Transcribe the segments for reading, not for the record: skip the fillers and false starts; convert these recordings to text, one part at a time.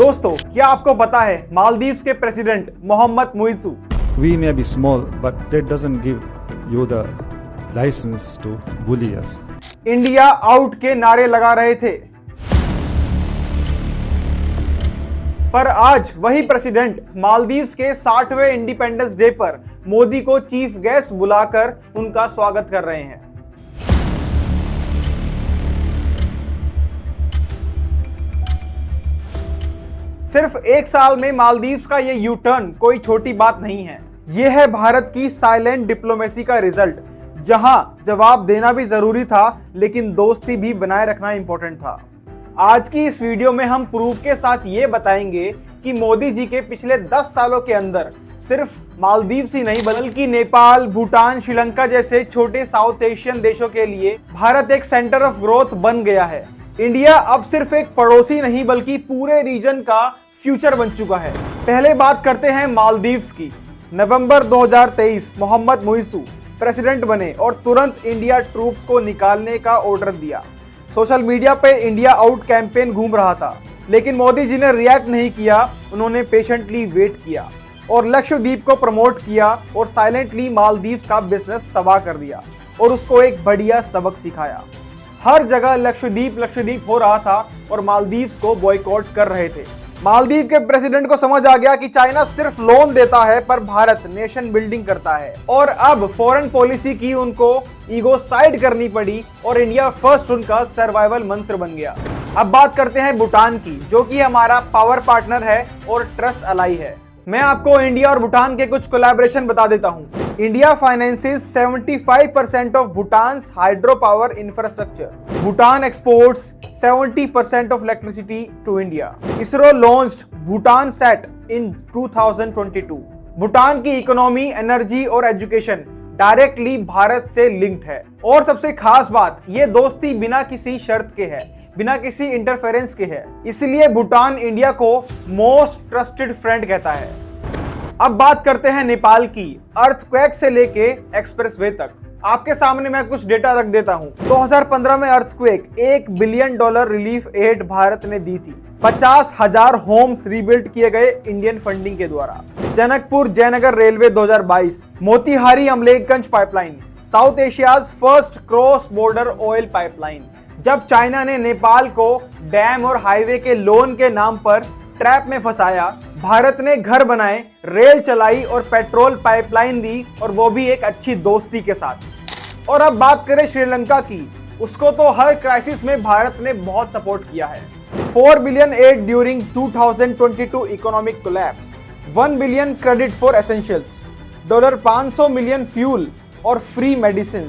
दोस्तों, क्या आपको पता है मालदीव्स के president Mohammed Muizzu We may be small, but that doesn't give you the license to bully us. India out के नारे लगा रहे थे, पर आज वही प्रेसिडेंट मालदीव्स के 60वें इंडिपेंडेंस डे पर मोदी को चीफ गेस्ट बुलाकर उनका स्वागत कर रहे हैं। सिर्फ एक साल में मालदीव्स का ये यू टर्न कोई छोटी बात नहीं है। ये है भारत की साइलेंट डिप्लोमेसी का रिजल्ट, जहां जवाब देना भी जरूरी था लेकिन दोस्ती भी बनाए रखना इंपॉर्टेंट था। आज की इस वीडियो में हम प्रूफ के साथ ये बताएंगे कि मोदी जी के पिछले 10 सालों के अंदर सिर्फ मालदीव्स ही नहीं बल्कि नेपाल, भूटान, श्रीलंका जैसे छोटे साउथ एशियन देशों के लिए भारत एक सेंटर ऑफ ग्रोथ बन गया है। इंडिया अब सिर्फ एक पड़ोसी नहीं बल्कि पूरे रीजन का फ्यूचर बन चुका है। पहले बात करते हैं मालदीव्स की। नवंबर 2023 मोहम्मद मुइज़ू प्रेसिडेंट बने और तुरंत इंडिया ट्रूप्स को निकालने का ऑर्डर दिया। सोशल मीडिया पे इंडिया आउट कैंपेन घूम रहा था, लेकिन मोदी जी ने रिएक्ट नहीं किया। उन्होंने पेशेंटली वेट किया और लक्षद्वीप को प्रमोट किया और साइलेंटली मालदीव्स का बिजनेस तबाह कर दिया और उसको एक बढ़िया सबक सिखाया। हर जगह लक्षद्वीप हो रहा था और मालदीव्स को बॉयकॉट कर रहे थे। मालदीव के प्रेसिडेंट को समझ आ गया कि चाइना सिर्फ लोन देता है पर भारत नेशन बिल्डिंग करता है, और अब फॉरेन पॉलिसी की उनको ईगो साइड करनी पड़ी और इंडिया फर्स्ट उनका सर्वाइवल मंत्र बन गया। अब बात करते हैं भूटान की, जो कि हमारा पावर पार्टनर है और ट्रस्ट अलाई है। मैं आपको इंडिया और भूटान के कुछ कोलैबोरेशन बता देता हूं। India finances 75% of Bhutan's hydro power infrastructure. Bhutan exports 70% of electricity to India. ISRO launched Bhutan sat in 2022। Bhutan की इकोनॉमी, एनर्जी और एजुकेशन डायरेक्टली भारत से लिंक्ड है। और सबसे खास बात, ये दोस्ती बिना किसी शर्त के है, बिना किसी इंटरफेरेंस के है। इसलिए भूटान इंडिया को मोस्ट ट्रस्टेड फ्रेंड कहता है। अब बात करते हैं नेपाल की। अर्थक्वेक से लेके एक्सप्रेसवे तक आपके सामने मैं कुछ डेटा रख देता हूं। 2015 में earthquake $1 billion relief aid Bharat ने दी थी। 50,000 होम्स रीबिल्ड किए गए इंडियन फंडिंग के द्वारा। Janakpur Jaynagar railway 2022। Motihari Amlekhganj pipeline, south Asia's first cross border oil pipeline. जब चाइना ने नेपाल को डैम और हाईवे के लोन के नाम पर ट्रैप में फंसाया, भारत ने घर बनाए, रेल चलाई और पेट्रोल पाइपलाइन दी, और वो भी एक अच्छी दोस्ती के साथ। और अब बात करें श्रीलंका की, उसको तो हर क्राइसिस में भारत ने बहुत सपोर्ट किया है। 4 billion aid during 2022 economic collapse, 1 billion credit for essentials, $500 million fuel और free medicine,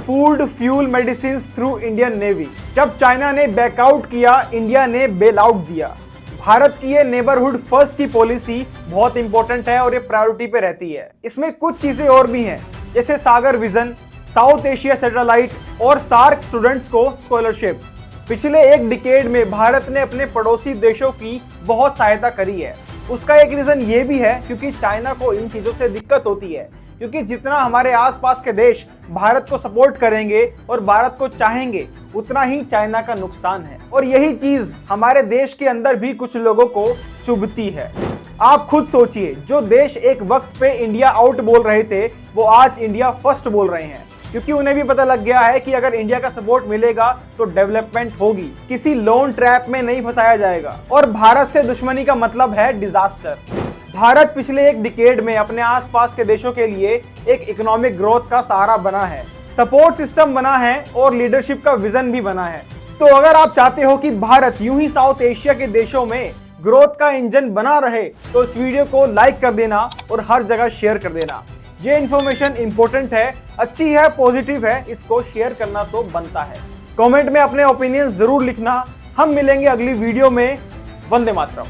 food fuel medicine through Indian navy. जब चाइना ने बैकआउट किया, इंडिया ने बेल आउट दिया। भारत की ये नेबरहुड फर्स्ट की पॉलिसी बहुत इंपॉर्टेंट है और ये प्रायोरिटी पे रहती है। इसमें कुछ चीजें और भी हैं, जैसे सागर विजन, साउथ एशिया सैटेलाइट और सार्क स्टूडेंट्स को स्कॉलरशिप। पिछले एक डिकेड में भारत ने अपने पड़ोसी देशों की बहुत सहायता करी है। उसका एक रीजन ये भी है क्योंकि चाइना को इन चीजों से दिक्कत होती है, क्योंकि जितना हमारे आसपास के देश भारत को सपोर्ट करेंगे और भारत को चाहेंगे, उतना ही चाइना का नुकसान है। और यही चीज हमारे देश के अंदर भी कुछ लोगों को चुभती है। आप खुद सोचिए, जो देश एक वक्त पे इंडिया आउट बोल रहे थे, वो आज इंडिया फर्स्ट बोल रहे हैं, क्योंकि उन्हें भी पता लग गया है कि अगर इंडिया का सपोर्ट मिलेगा तो डेवलपमेंट होगी, किसी लोन ट्रैप में नहीं फंसाया जाएगा। और भारत से दुश्मनी का मतलब है डिजास्टर। भारत पिछले एक डिकेड में अपने आसपास के देशों के लिए एक इकोनॉमिक ग्रोथ का सहारा बना है, सपोर्ट सिस्टम बना है और लीडरशिप का विजन भी बना है। तो अगर आप चाहते हो कि भारत यूं ही साउथ एशिया के देशों में ग्रोथ का इंजन बना रहे, तो इस वीडियो को लाइक कर देना और हर जगह शेयर कर देना। ये इन्फॉर्मेशन इंपॉर्टेंट है, अच्छी है, पॉजिटिव है, इसको शेयर करना तो बनता है। कमेंट में अपने ओपिनियन जरूर लिखना। हम मिलेंगे अगली वीडियो में। वंदे मातरम।